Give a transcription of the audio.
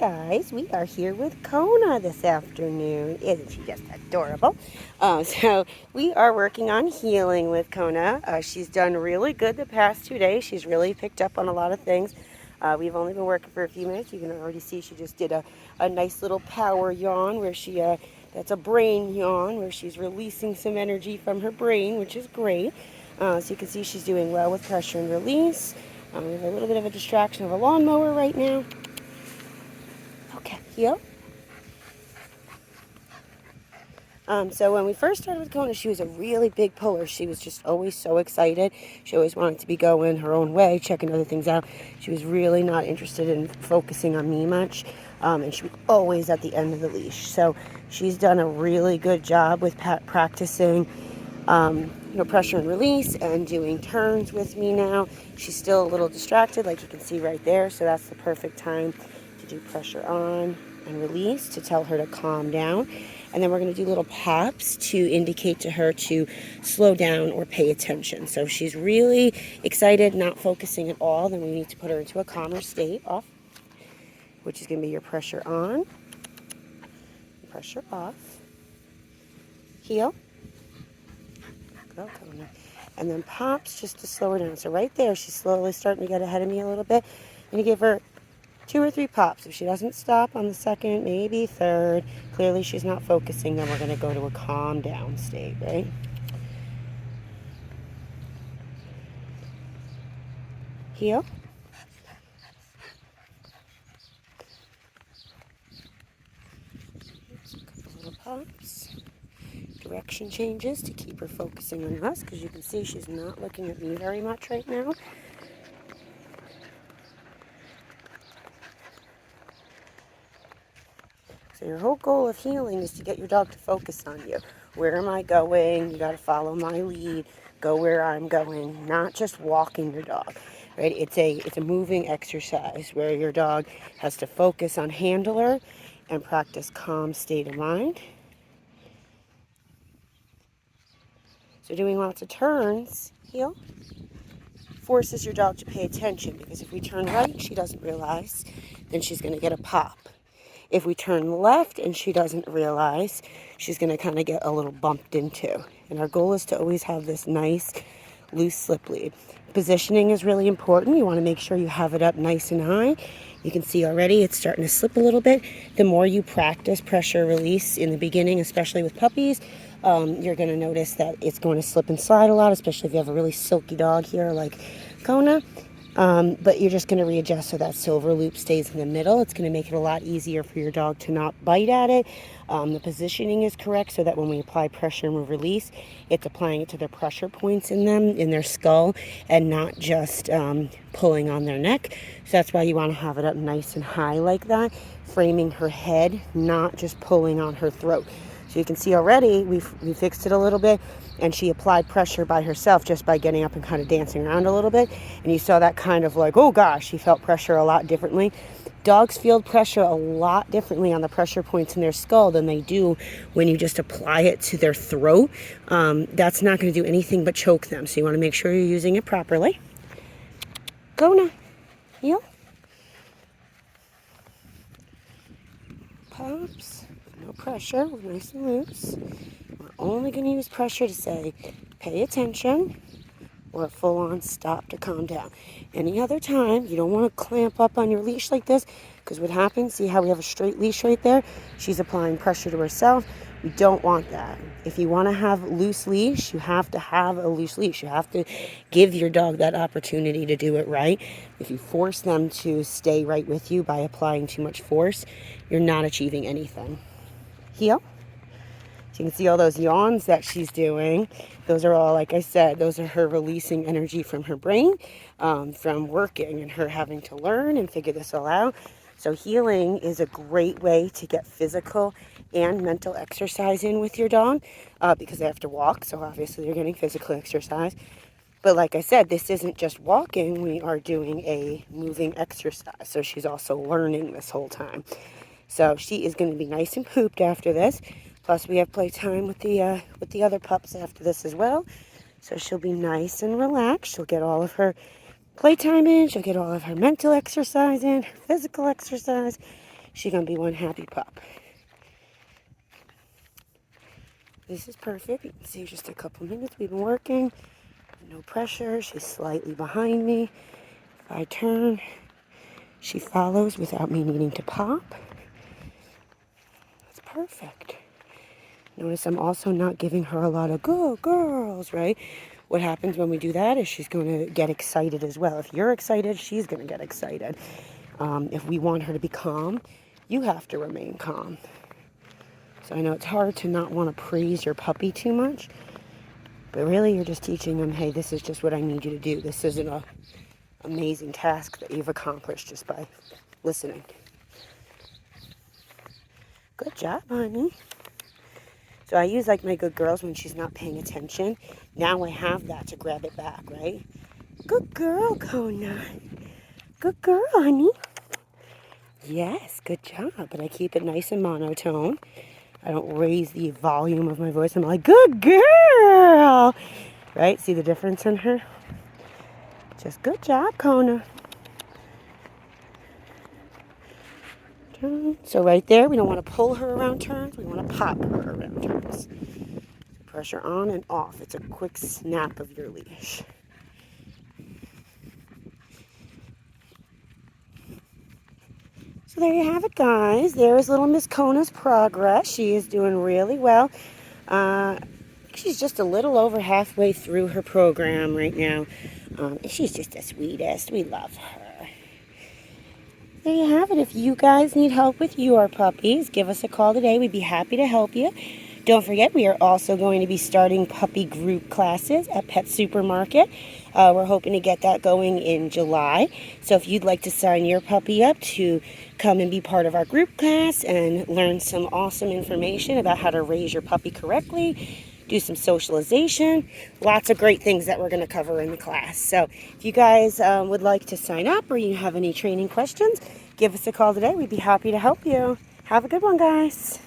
guys, we are here with Kona this afternoon. Isn't she just adorable? So we are working on healing with Kona. She's done really good the past 2 days. She's really picked up on a lot of things. We've only been working for a few minutes. You can already see she just did a nice little power yawn where that's a brain yawn where she's releasing some energy from her brain, which is great. So you can see she's doing well with pressure and release. We have a little bit of a distraction of a lawnmower right now. Okay, heel. So when we first started with Kona, she was a really big puller. She was just always so excited. She always wanted to be going her own way, checking other things out. She was really not interested in focusing on me much, and she was always at the end of the leash. So she's done a really good job with practicing pressure and release and doing turns with me now. She's still a little distracted, like you can see right there, so that's the perfect time to do pressure on and release to tell her to calm down. And then we're going to do little pops to indicate to her to slow down or pay attention. So if she's really excited, not focusing at all, then we need to put her into a calmer state off, which is going to be your pressure on, pressure off, heel, go, Kona. And then pops just to slow her down. So right there, she's slowly starting to get ahead of me a little bit. I'm going to give her 2 or 3 pops. If she doesn't stop on the second, maybe third, clearly she's not focusing, then we're going to go to a calm down state, right? Heel. A couple little pops. Direction changes to keep her focusing on us, because you can see she's not looking at me very much right now. So your whole goal of healing is to get your dog to focus on you. Where am I going? You got to follow my lead. Go where I'm going, not just walking your dog, right? It's a moving exercise where your dog has to focus on handler and practice calm state of mind. So doing lots of turns, heel, forces your dog to pay attention, because if we turn right, she doesn't realize, then she's going to get a pop. If we turn left and she doesn't realize, she's going to kind of get a little bumped into. And our goal is to always have this nice, loose slip lead. Positioning is really important. You want to make sure you have it up nice and high. You can see already it's starting to slip a little bit. The more you practice pressure release in the beginning, especially with puppies, you're going to notice that it's going to slip and slide a lot, especially if you have a really silky dog here like Kona. But you're just going to readjust so that silver loop stays in the middle. It's going to make it a lot easier for your dog to not bite at it. The positioning is correct so that when we apply pressure and release, it's applying it to their pressure points in them, in their skull, and not just pulling on their neck. So that's why you want to have it up nice and high like that, framing her head, not just pulling on her throat. So you can see already we fixed it a little bit, and she applied pressure by herself just by getting up and kind of dancing around a little bit. And you saw that kind of like, oh gosh, she felt pressure a lot differently. Dogs feel pressure a lot differently on the pressure points in their skull than they do when you just apply it to their throat. That's not going to do anything but choke them. So you want to make sure you're using it properly. Kona, heel. Pops. No pressure, we're nice and loose. We're only going to use pressure to say, pay attention, or a full-on stop to calm down. Any other time, you don't want to clamp up on your leash like this, because what happens, see how we have a straight leash right there? She's applying pressure to herself. We don't want that. If you want to have loose leash, you have to have a loose leash. You have to give your dog that opportunity to do it right. If you force them to stay right with you by applying too much force, you're not achieving anything. Heel. So you can see all those yawns that she's doing. Those are all, like I said, those are her releasing energy from her brain, from working and her having to learn and figure this all out. So healing is a great way to get physical and mental exercise in with your dog, because they have to walk. So obviously you're getting physical exercise. But like I said, this isn't just walking. We are doing a moving exercise. So she's also learning this whole time. So she is going to be nice and pooped after this. Plus we have playtime with the other pups after this as well. So she'll be nice and relaxed. She'll get all of her playtime in. She'll get all of her mental exercise in, her physical exercise. she's going to be one happy pup. This is perfect. You can see just a couple minutes we've been working. No pressure. She's slightly behind me. If I turn, she follows without me needing to pop. That's perfect. Notice I'm also not giving her a lot of good girls, right? What happens when we do that is she's going to get excited as well. If you're excited, she's going to get excited. If we want her to be calm, you have to remain calm. So I know it's hard to not want to praise your puppy too much, but really you're just teaching them, hey, this is just what I need you to do. This isn't an amazing task that you've accomplished just by listening. Good job, honey. So I use like my good girls when she's not paying attention. Now I have that to grab it back, right? Good girl, Kona. Good girl, honey. Yes, good job. But I keep it nice and monotone. I don't raise the volume of my voice. I'm like, good girl. Right? See the difference in her? Just good job, Kona. So right there, we don't want to pull her around turns. We want to pop her around turns. Pressure on and off. It's a quick snap of your leash. So there you have it, guys. There's little Miss Kona's progress. She is doing really well. She's just a little over halfway through her program right now. She's just the sweetest. We love her. There you have it. If you guys need help with your puppies, give us a call today. We'd be happy to help you. Don't forget, we are also going to be starting puppy group classes at Pet Supermarket. We're hoping to get that going in July. So if you'd like to sign your puppy up to come and be part of our group class and learn some awesome information about how to raise your puppy correctly, do some socialization, lots of great things that we're going to cover in the class. So if you guys would like to sign up or you have any training questions, give us a call today. We'd be happy to help you. Have a good one, guys.